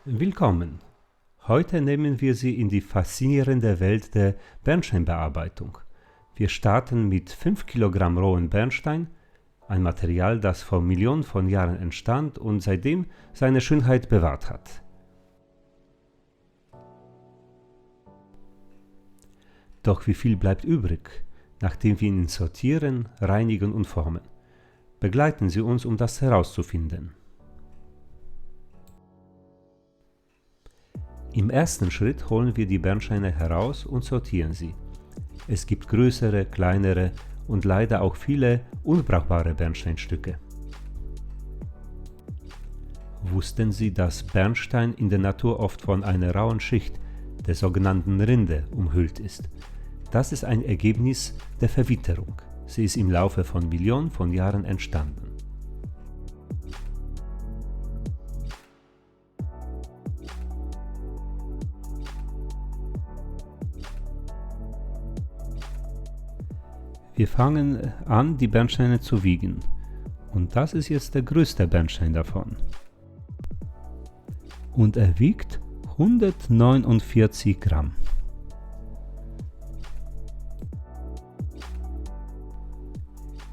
Willkommen! Heute nehmen wir Sie in die faszinierende Welt der Bernsteinbearbeitung. Wir starten mit 5 Kilogramm rohen Bernstein, ein Material, das vor Millionen von Jahren entstand und seitdem seine Schönheit bewahrt hat. Doch wie viel bleibt übrig, nachdem wir ihn sortieren, reinigen und formen? Begleiten Sie uns, um das herauszufinden. Im ersten Schritt holen wir die Bernsteine heraus und sortieren sie. Es gibt größere, kleinere und leider auch viele unbrauchbare Bernsteinstücke. Wussten Sie, dass Bernstein in der Natur oft von einer rauen Schicht, der sogenannten Rinde, umhüllt ist? Das ist ein Ergebnis der Verwitterung. Sie ist im Laufe von Millionen von Jahren entstanden. Wir fangen an, die Bernsteine zu wiegen. Und das ist jetzt der größte Bernstein davon. Und er wiegt 149 Gramm.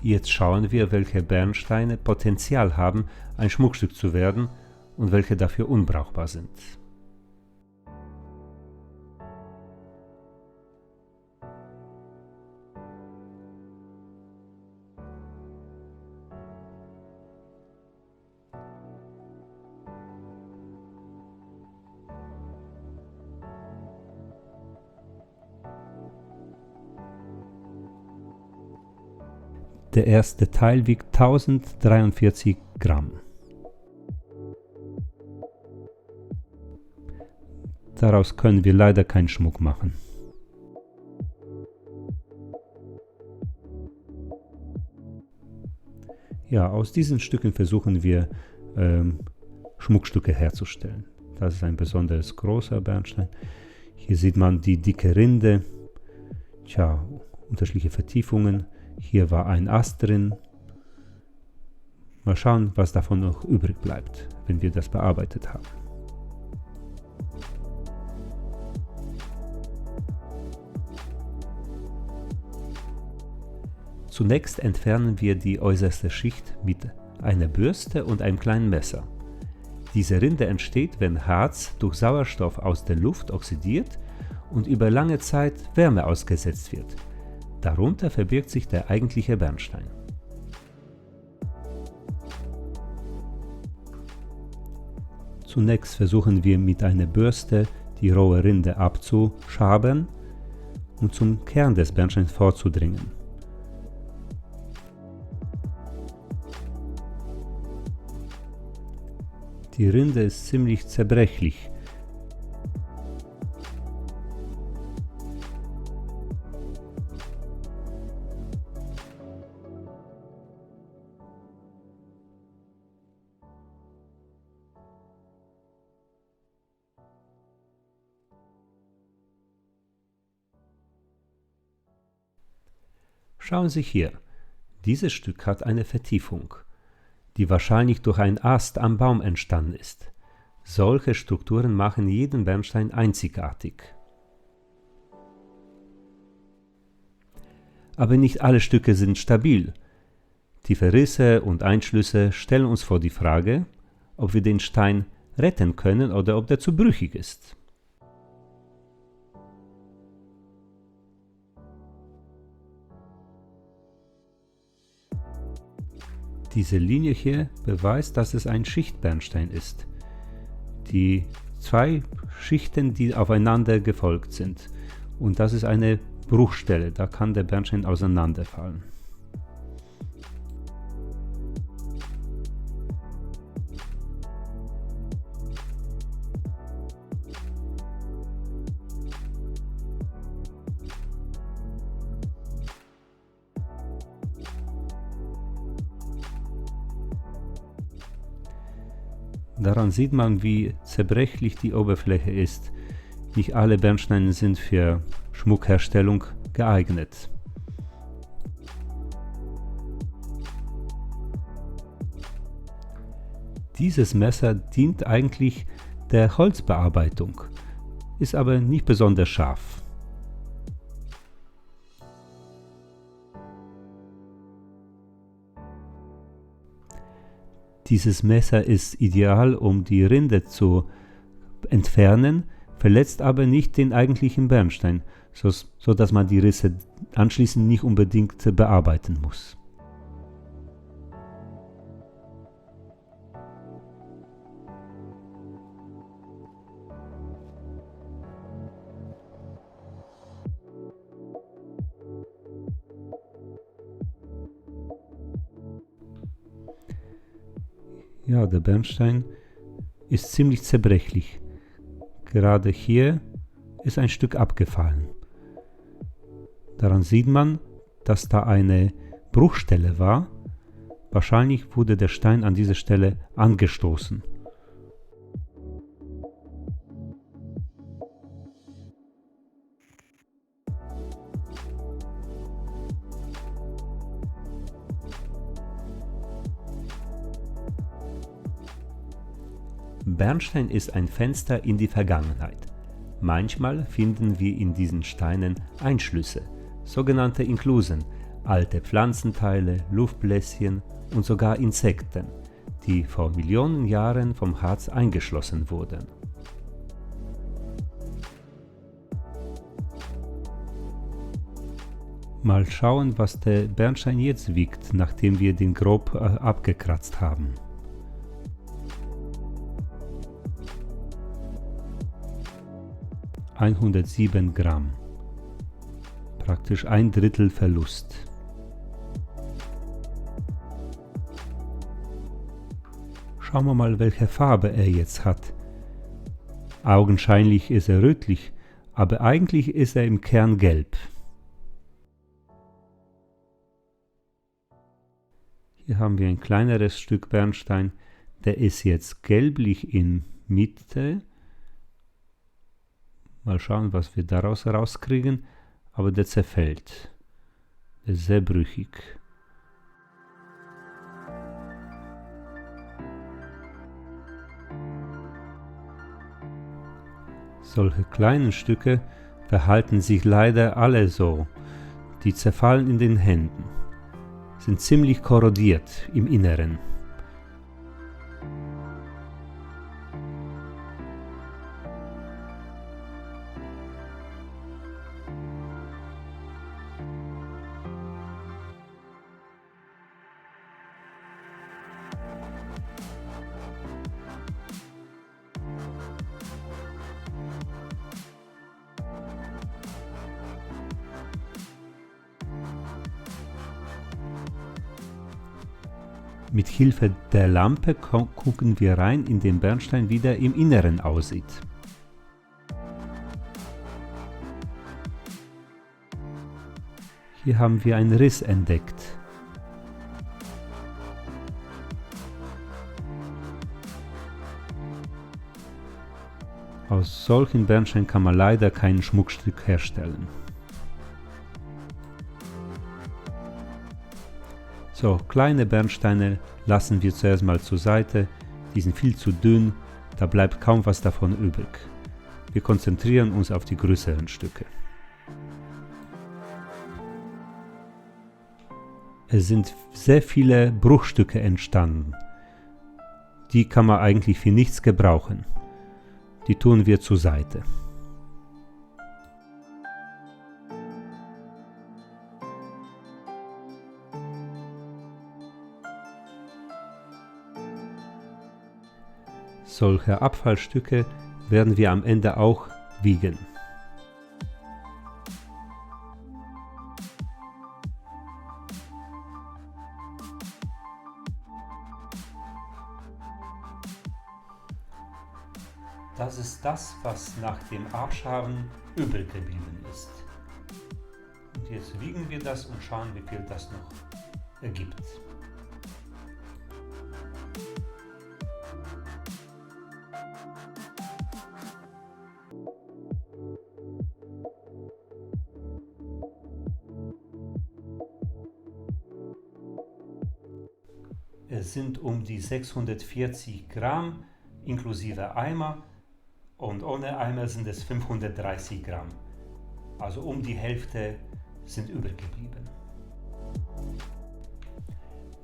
Jetzt schauen wir, welche Bernsteine Potenzial haben, ein Schmuckstück zu werden und welche dafür unbrauchbar sind. Der erste Teil wiegt 1043 Gramm. Daraus können wir leider keinen Schmuck machen. Ja, aus diesen Stücken versuchen wir Schmuckstücke herzustellen. Das ist ein besonders großer Bernstein. Hier sieht man die dicke Rinde, unterschiedliche Vertiefungen. Hier war ein Ast drin. Mal schauen, was davon noch übrig bleibt, wenn wir das bearbeitet haben. Zunächst entfernen wir die äußerste Schicht mit einer Bürste und einem kleinen Messer. Diese Rinde entsteht, wenn Harz durch Sauerstoff aus der Luft oxidiert und über lange Zeit Wärme ausgesetzt wird. Darunter verbirgt sich der eigentliche Bernstein. Zunächst versuchen wir mit einer Bürste die rohe Rinde abzuschabern und zum Kern des Bernsteins vorzudringen. Die Rinde ist ziemlich zerbrechlich. Schauen Sie hier, dieses Stück hat eine Vertiefung, die wahrscheinlich durch einen Ast am Baum entstanden ist. Solche Strukturen machen jeden Bernstein einzigartig. Aber nicht alle Stücke sind stabil. Tiefe Risse und Einschlüsse stellen uns vor die Frage, ob wir den Stein retten können oder ob der zu brüchig ist. Diese Linie hier beweist, dass es ein Schichtbernstein ist. Die zwei Schichten, die aufeinander gefolgt sind. Und das ist eine Bruchstelle, da kann der Bernstein auseinanderfallen. Daran sieht man, wie zerbrechlich die Oberfläche ist. Nicht alle Bernsteine sind für Schmuckherstellung geeignet. Dieses Messer dient eigentlich der Holzbearbeitung, ist aber nicht besonders scharf. Dieses Messer ist ideal, um die Rinde zu entfernen, verletzt aber nicht den eigentlichen Bernstein, so dass man die Risse anschließend nicht unbedingt bearbeiten muss. Ja, der Bernstein ist ziemlich zerbrechlich. Gerade hier ist ein Stück abgefallen. Daran sieht man, dass da eine Bruchstelle war. Wahrscheinlich wurde der Stein an dieser Stelle angestoßen. Bernstein ist ein Fenster in die Vergangenheit. Manchmal finden wir in diesen Steinen Einschlüsse, sogenannte Inklusen, alte Pflanzenteile, Luftbläschen und sogar Insekten, die vor Millionen Jahren vom Harz eingeschlossen wurden. Mal schauen, was der Bernstein jetzt wiegt, nachdem wir den grob abgekratzt haben. (107 Gramm). Praktisch ein Drittel Verlust. Schauen wir mal, welche Farbe er jetzt hat. Augenscheinlich ist er rötlich, aber eigentlich ist er im Kern gelb. Hier haben wir ein kleineres Stück Bernstein, der ist jetzt gelblich in Mitte. Mal schauen, was wir daraus rauskriegen, aber der zerfällt. Der ist sehr brüchig. Solche kleinen Stücke verhalten sich leider alle so. Die zerfallen in den Händen, sind ziemlich korrodiert im Inneren. Mit Hilfe der Lampe gucken wir rein, in den Bernstein wieder im Inneren aussieht. Hier haben wir einen Riss entdeckt. Aus solchen Bernstein kann man leider kein Schmuckstück herstellen. So, kleine Bernsteine lassen wir zuerst mal zur Seite. Die sind viel zu dünn, da bleibt kaum was davon übrig. Wir konzentrieren uns auf die größeren Stücke. Es sind sehr viele Bruchstücke entstanden. Die kann man eigentlich für nichts gebrauchen. Die tun wir zur Seite. Solche Abfallstücke werden wir am Ende auch wiegen. Das ist das, was nach dem Abschaben übrig geblieben ist. Und jetzt wiegen wir das und schauen, wie viel das noch ergibt. Es sind um die 640 Gramm inklusive Eimer. und ohne Eimer sind es 530 Gramm. Also um die Hälfte sind übergeblieben.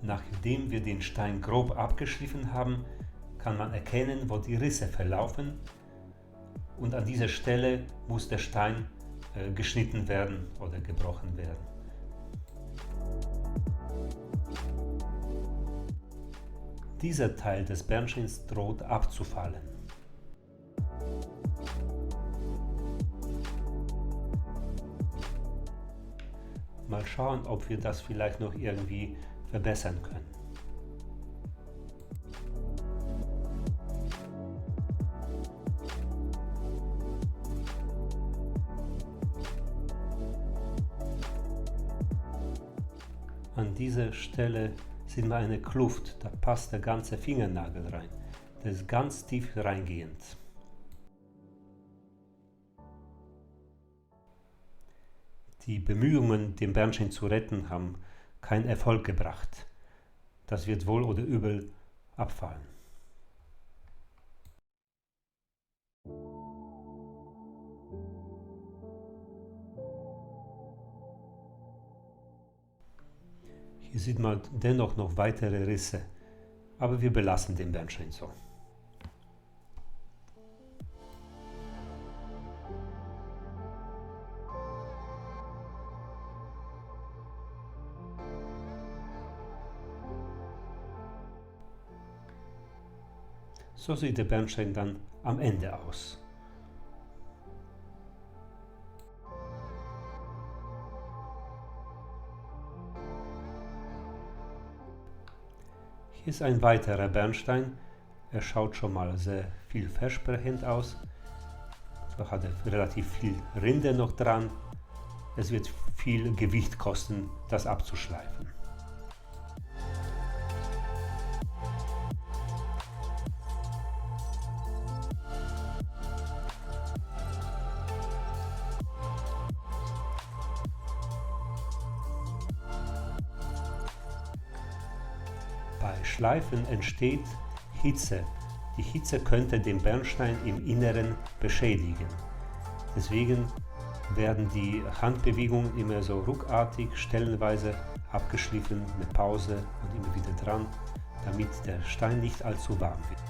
Nachdem wir den Stein grob abgeschliffen haben, kann man erkennen, wo die Risse verlaufen, und an dieser Stelle muss der Stein geschnitten werden oder gebrochen werden. Dieser Teil des Bernsteins droht abzufallen. Mal schauen, ob wir das vielleicht noch irgendwie verbessern können. An dieser Stelle sieht man eine Kluft, da passt der ganze Fingernagel rein. Der ist ganz tief reingehend. Die Bemühungen, den Bernstein zu retten, haben keinen Erfolg gebracht. Das wird wohl oder übel abfallen. Hier sieht man dennoch noch weitere Risse, aber wir belassen den Bernstein so. So sieht der Bernstein dann am Ende aus. Hier ist ein weiterer Bernstein. Er schaut schon mal sehr vielversprechend aus. So hat er relativ viel Rinde noch dran. Es wird viel Gewicht kosten, das abzuschleifen. Bei Schleifen entsteht Hitze. Die Hitze könnte den Bernstein im Inneren beschädigen. Deswegen werden die Handbewegungen immer so ruckartig, stellenweise abgeschliffen, eine Pause und immer wieder dran, damit der Stein nicht allzu warm wird.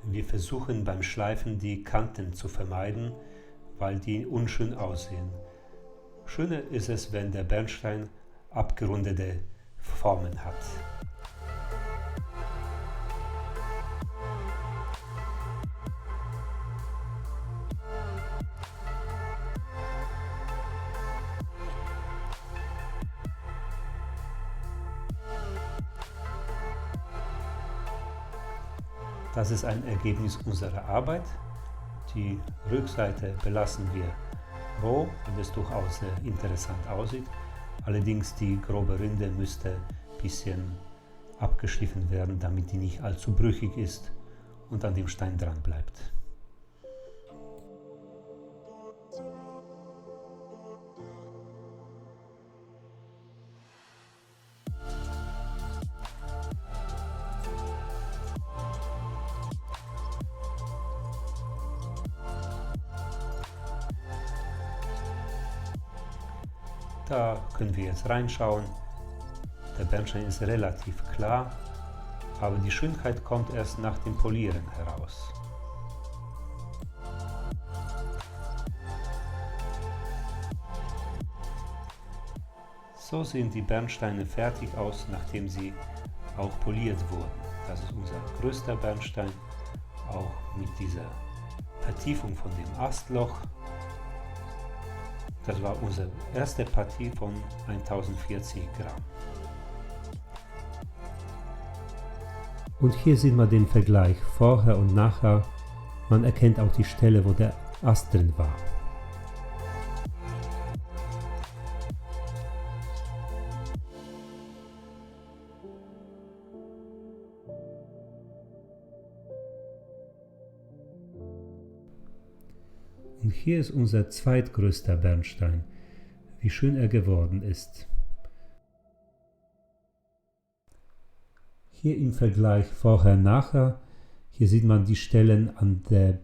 Wir versuchen beim Schleifen die Kanten zu vermeiden, weil die unschön aussehen. Schöner ist es, wenn der Bernstein abgerundete Formen hat. Das ist ein Ergebnis unserer Arbeit. Die Rückseite belassen wir roh, weil es durchaus sehr interessant aussieht. Allerdings die grobe Rinde müsste ein bisschen abgeschliffen werden, damit die nicht allzu brüchig ist und an dem Stein dran bleibt. Da können wir jetzt reinschauen. Der Bernstein ist relativ klar, aber die Schönheit kommt erst nach dem Polieren heraus. So sehen die Bernsteine fertig aus, nachdem sie auch poliert wurden. Das ist unser größter Bernstein, auch mit dieser Vertiefung von dem Astloch. Das war unsere erste Partie von 1040 Gramm. Und hier sieht man den Vergleich vorher und nachher. Man erkennt auch die Stelle, wo der Ast drin war. Und hier ist unser zweitgrößter Bernstein. Wie schön er geworden ist. Hier im Vergleich vorher-nachher. Hier sieht man die Stellen, an der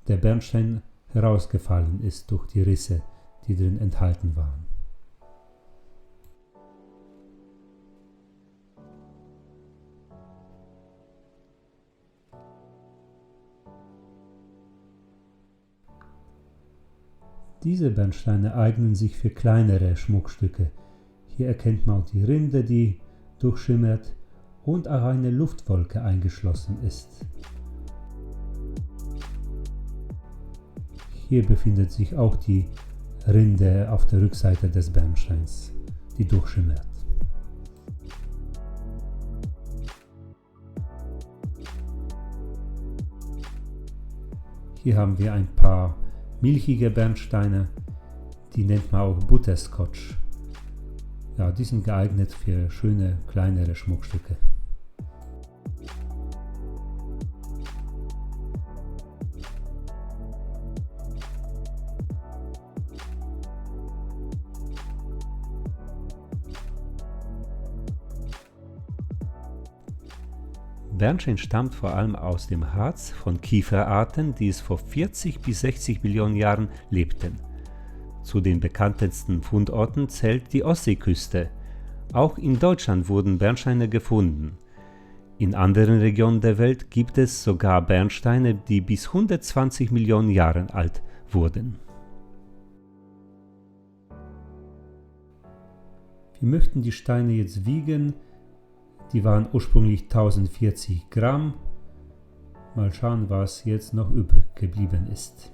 der Bernstein herausgefallen ist durch die Risse, die drin enthalten waren. Diese Bernsteine eignen sich für kleinere Schmuckstücke. Hier erkennt man auch die Rinde, die durchschimmert und auch eine Luftwolke eingeschlossen ist. Hier befindet sich auch die Rinde auf der Rückseite des Bernsteins, die durchschimmert. Hier haben wir ein paar milchige Bernsteine, die nennt man auch Butterscotch. Ja, die sind geeignet für schöne, kleinere Schmuckstücke. Bernstein stammt vor allem aus dem Harz von Kieferarten, die es vor 40 bis 60 Millionen Jahren lebten. Zu den bekanntesten Fundorten zählt die Ostseeküste. Auch in Deutschland wurden Bernsteine gefunden. In anderen Regionen der Welt gibt es sogar Bernsteine, die bis 120 Millionen Jahre alt wurden. Wir möchten die Steine jetzt wiegen. Die waren ursprünglich 1040 Gramm. Mal schauen, was jetzt noch übrig geblieben ist.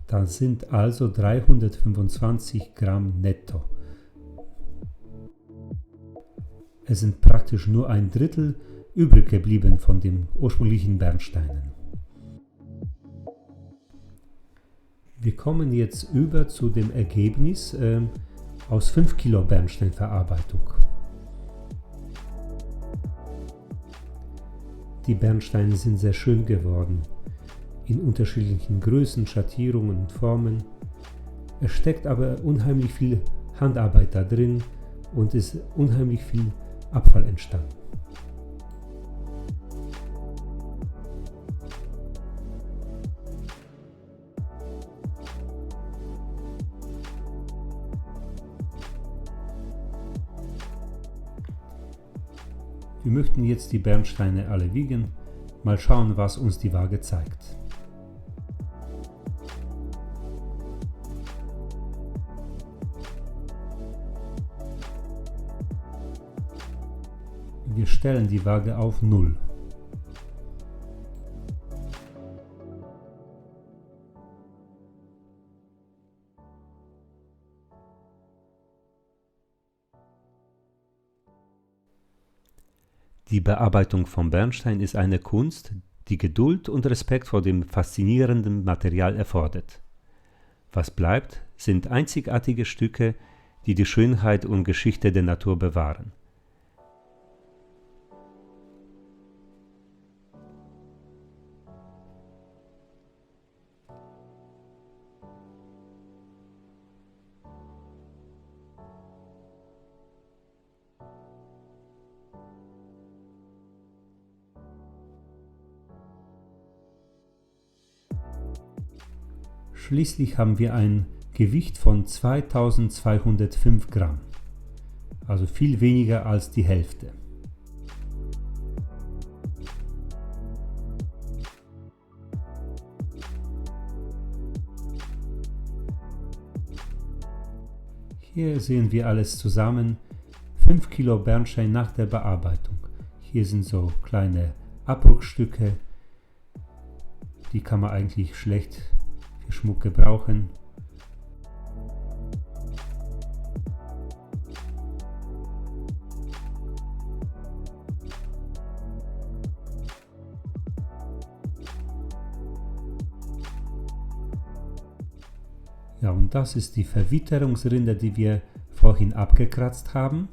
Das sind also 325 Gramm netto. Es sind praktisch nur ein Drittel übrig geblieben von den ursprünglichen Bernsteinen. Wir kommen jetzt über zu dem Ergebnis aus 5 Kilo Bernsteinverarbeitung. Die Bernsteine sind sehr schön geworden. In unterschiedlichen Größen, Schattierungen und Formen. Es steckt aber unheimlich viel Handarbeit da drin und ist unheimlich viel Abfall entstanden. Wir möchten jetzt die Bernsteine alle wiegen. Mal schauen, was uns die Waage zeigt. Wir stellen die Waage auf 0. Die Bearbeitung von Bernstein ist eine Kunst, die Geduld und Respekt vor dem faszinierenden Material erfordert. Was bleibt, sind einzigartige Stücke, die die Schönheit und Geschichte der Natur bewahren. Schließlich haben wir ein Gewicht von 2205 Gramm, also viel weniger als die Hälfte. Hier sehen wir alles zusammen, 5 Kilo Bernstein nach der Bearbeitung. Hier sind so kleine Abbruchstücke, die kann man eigentlich schlecht für Schmuck gebrauchen. Ja, und das ist die Verwitterungsrinde, die wir vorhin abgekratzt haben.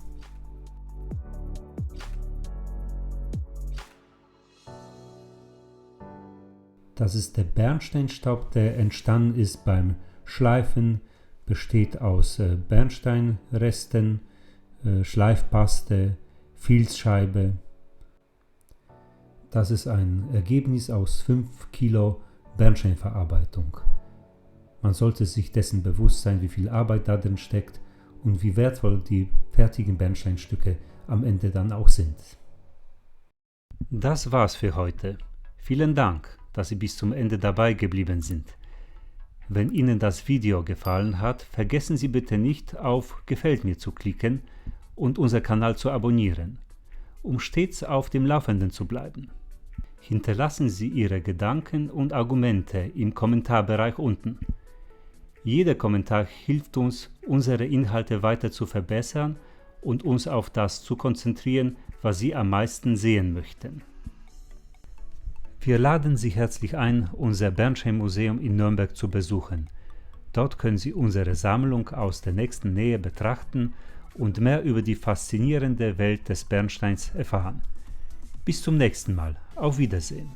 Das ist der Bernsteinstaub, der entstanden ist beim Schleifen, besteht aus Bernsteinresten, Schleifpaste, Filzscheibe. Das ist ein Ergebnis aus 5 Kilo Bernsteinverarbeitung. Man sollte sich dessen bewusst sein, wie viel Arbeit da drin steckt und wie wertvoll die fertigen Bernsteinstücke am Ende dann auch sind. Das war's für heute. Vielen Dank, dass Sie bis zum Ende dabei geblieben sind. Wenn Ihnen das Video gefallen hat, vergessen Sie bitte nicht auf Gefällt mir zu klicken und unseren Kanal zu abonnieren, um stets auf dem Laufenden zu bleiben. Hinterlassen Sie Ihre Gedanken und Argumente im Kommentarbereich unten. Jeder Kommentar hilft uns, unsere Inhalte weiter zu verbessern und uns auf das zu konzentrieren, was Sie am meisten sehen möchten. Wir laden Sie herzlich ein, unser Bernsteinmuseum in Nürnberg zu besuchen. Dort können Sie unsere Sammlung aus der nächsten Nähe betrachten und mehr über die faszinierende Welt des Bernsteins erfahren. Bis zum nächsten Mal. Auf Wiedersehen.